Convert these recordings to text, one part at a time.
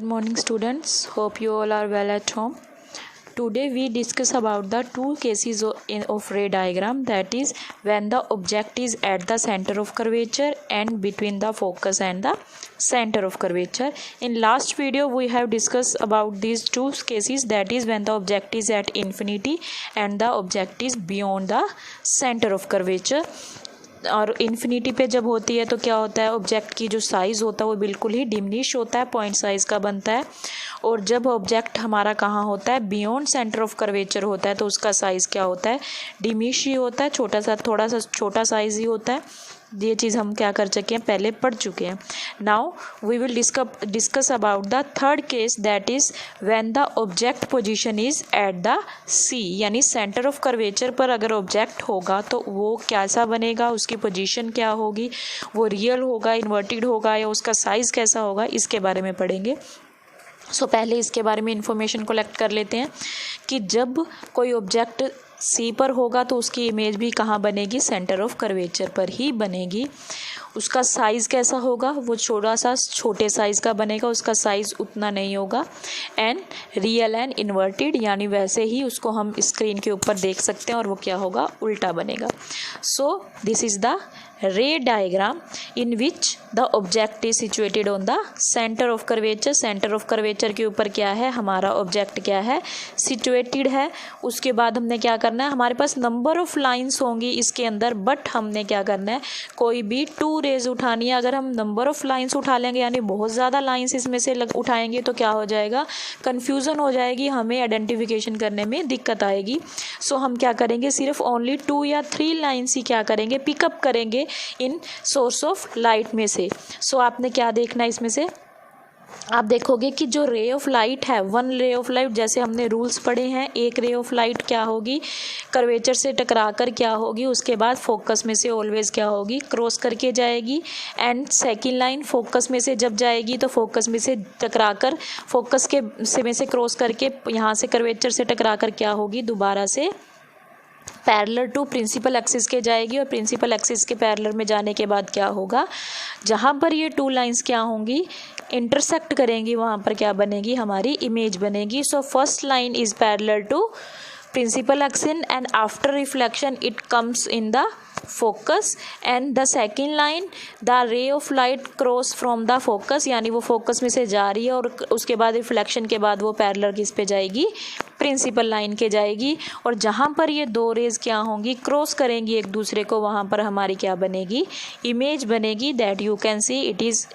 morning students, hope you all are well at home. Today we discuss about the two cases of ray diagram, that is when the object is at the center of curvature and between the focus and the center of curvature. In last video we have discussed about these two cases, that is when the object is at infinity and the object is beyond the center of curvature. और infinity पे जब होती है तो क्या होता है, object की जो साइज़ होता है वो बिल्कुल ही डिमिनिश होता है, पॉइंट साइज़ का बनता है। और जब ऑब्जेक्ट हमारा कहाँ होता है, बियॉन्ड सेंटर ऑफ कर्वेचर होता है, तो उसका साइज़ क्या होता है, डिमिनिश ही होता है, थोड़ा सा छोटा साइज़ ही होता है। ये चीज़ हम क्या कर चुके हैं, पहले पढ़ चुके हैं। Now we will discuss about the third case, that is when the object position is at the C, यानी सेंटर ऑफ कर्वेचर पर अगर ऑब्जेक्ट होगा तो वो कैसा बनेगा, उसकी पोजीशन क्या होगी, वो रियल होगा, इन्वर्टेड होगा, या उसका साइज़ कैसा होगा, इसके बारे में पढ़ेंगे। पहले इसके बारे में इंफॉर्मेशन कलेक्ट कर लेते हैं कि जब कोई ऑब्जेक्ट सी पर होगा तो उसकी इमेज भी कहाँ बनेगी, सेंटर ऑफ कर्वेचर पर ही बनेगी। उसका साइज़ कैसा होगा, वो छोटे साइज़ का बनेगा, उसका साइज़ उतना नहीं होगा। एंड रियल एंड इन्वर्टेड, यानी वैसे ही उसको हम स्क्रीन के ऊपर देख सकते हैं और वो क्या होगा, उल्टा बनेगा। सो दिस इज़ द रे diagram in which the object is situated on the centre of curvature. Centre of curvature के ऊपर क्या है, हमारा ऑब्जेक्ट क्या है, सिचुएटेड है। उसके बाद हमने क्या करना है, हमारे पास नंबर ऑफ लाइंस होंगी इसके अंदर, बट हमने क्या करना है, कोई भी टू रेज उठानी है। अगर हम नंबर ऑफ लाइंस उठा लेंगे, यानी बहुत ज़्यादा लाइंस इसमें से उठाएंगे, तो क्या हो जाएगा, कन्फ्यूज़न हो जाएगी, हमें आइडेंटिफिकेशन करने में दिक्कत आएगी। सो हम क्या करेंगे, सिर्फ ओनली 2 या 3 लाइंस ही क्या करेंगे, पिकअप करेंगे इन सोर्स ऑफ लाइट में से। सो आपने क्या देखना है, इसमें से आप देखोगे कि जो रे ऑफ लाइट है, वन रे ऑफ लाइट, जैसे हमने रूल्स पढ़े हैं, एक रे ऑफ लाइट क्या होगी, कर्वेचर से टकरा कर क्या होगी, उसके बाद फोकस में से ऑलवेज क्या होगी, क्रॉस करके जाएगी। एंड सेकंड लाइन फोकस में से जब जाएगी तो फोकस में से टकरा कर, फोकस के में से क्रॉस करके यहाँ से कर्वेचर से टकरा कर क्या होगी, दोबारा से पैरेलल टू प्रिंसिपल एक्सिस के जाएगी। और प्रिंसिपल एक्सिस के पैरेलल में जाने के बाद क्या होगा, जहाँ पर ये 2 लाइंस क्या होंगी, इंटरसेक्ट करेंगी, वहाँ पर क्या बनेगी, हमारी इमेज बनेगी। So first line is parallel to principal axis and after reflection it comes in the focus. And the second line, the ray of light cross from the focus, यानी वो फोकस में से जा रही है और उसके बाद रिफ्लेक्शन के बाद वो पैरेलल किस पे जाएगी, प्रिंसिपल लाइन के जाएगी। और जहाँ पर ये 2 रेज क्या होंगी, क्रॉस करेंगी एक दूसरे को, वहाँ पर हमारी क्या बनेगी, इमेज बनेगी। That you can see it is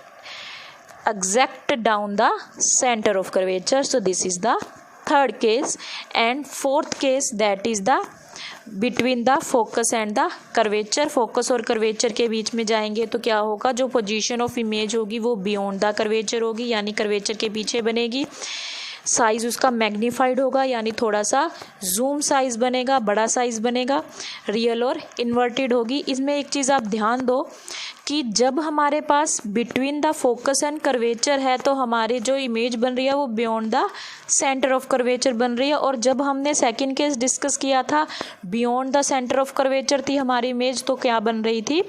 exact down the center of curvature. So this is the third case. And fourth case, that is the between the focus and the curvature. Focus और curvature के बीच में जाएंगे तो क्या होगा, जो position of image होगी वो बियॉन्ड द कर्वेचर होगी, यानी कर्वेचर के पीछे बनेगी। साइज़ उसका मैग्नीफाइड होगा, यानी थोड़ा सा जूम साइज़ बनेगा, बड़ा साइज़ बनेगा। रियल और इन्वर्टेड होगी। इसमें एक चीज़ आप ध्यान दो कि जब हमारे पास between the focus and curvature है तो हमारे जो इमेज बन रही है वो beyond the centre of curvature बन रही है। और जब हमने सेकंड केस डिस्कस किया था, beyond the centre of curvature थी हमारी इमेज, तो क्या बन रही थी,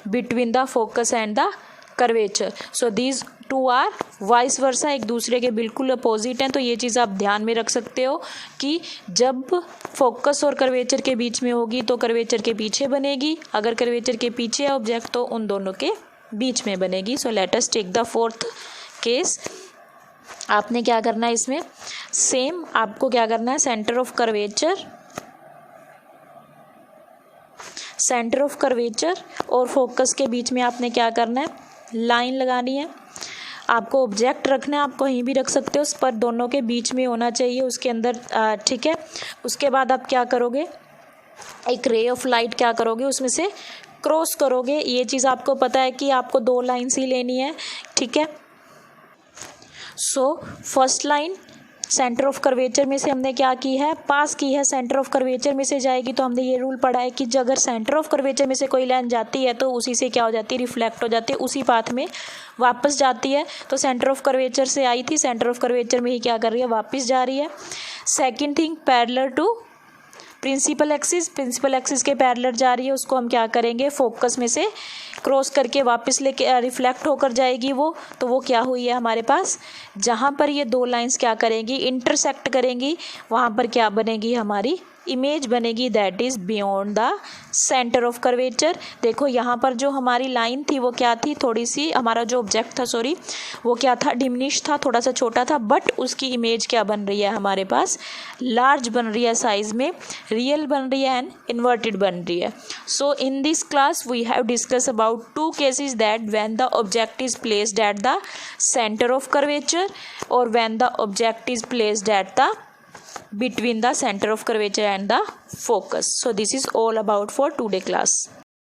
between the focus and the curvature. So these 2 are vice versa, एक दूसरे के बिल्कुल अपोजिट हैं। तो ये चीज़ आप ध्यान में रख सकते हो कि जब फोकस और कर्वेचर के बीच में होगी तो कर्वेचर के पीछे बनेगी, अगर कर्वेचर के पीछे है ऑब्जेक्ट तो उन दोनों के बीच में बनेगी। So let us take the fourth case. आपने क्या करना है, इसमें सेम आपको क्या करना है, सेंटर ऑफ कर्वेचर और फोकस के बीच में आपने क्या करना है, लाइन लगानी है। आपको ऑब्जेक्ट रखना है, आप कहीं भी रख सकते हो, उस पर दोनों के बीच में होना चाहिए उसके अंदर, ठीक है। उसके बाद आप क्या करोगे, एक रे ऑफ लाइट क्या करोगे, उसमें से क्रॉस करोगे। ये चीज़ आपको पता है कि आपको 2 लाइन्स ही लेनी है, ठीक है। सो first line centre of curvature में से हमने क्या की है, पास की है, सेंटर ऑफ कर्वेचर में से जाएगी। तो हमने ये रूल पढ़ा है कि अगर सेंटर ऑफ कर्वेचर में से कोई लाइन जाती है तो उसी से क्या हो जाती है, रिफ्लेक्ट हो जाती है, उसी पाथ में वापस जाती है। तो सेंटर ऑफ कर्वेचर से आई थी, सेंटर ऑफ कर्वेचर में ही क्या कर रही है, वापस जा रही है। Second thing, parallel to principal axis के पैरेलल जा रही है, उसको हम क्या करेंगे, फोकस में से क्रॉस करके वापस लेके रिफ्लेक्ट होकर जाएगी वो, तो वो क्या हुई है हमारे पास, जहाँ पर ये दो लाइंस क्या करेंगी, इंटरसेक्ट करेंगी, वहाँ पर क्या बनेगी, हमारी इमेज बनेगी, that is beyond the centre of curvature. देखो यहाँ पर जो हमारी लाइन थी वो क्या थी, थोड़ी सी, हमारा जो ऑब्जेक्ट था सॉरी, वो क्या था, डिमिनिश था, थोड़ा सा छोटा था, बट उसकी इमेज क्या बन रही है हमारे पास, लार्ज बन रही है साइज में, रियल बन रही है एंड इन्वर्टेड बन रही है। So in this class we have discuss about two cases, that when the object is placed at the centre of curvature और when the object is placed at the between the center of curvature and the focus. So this is all about for today class.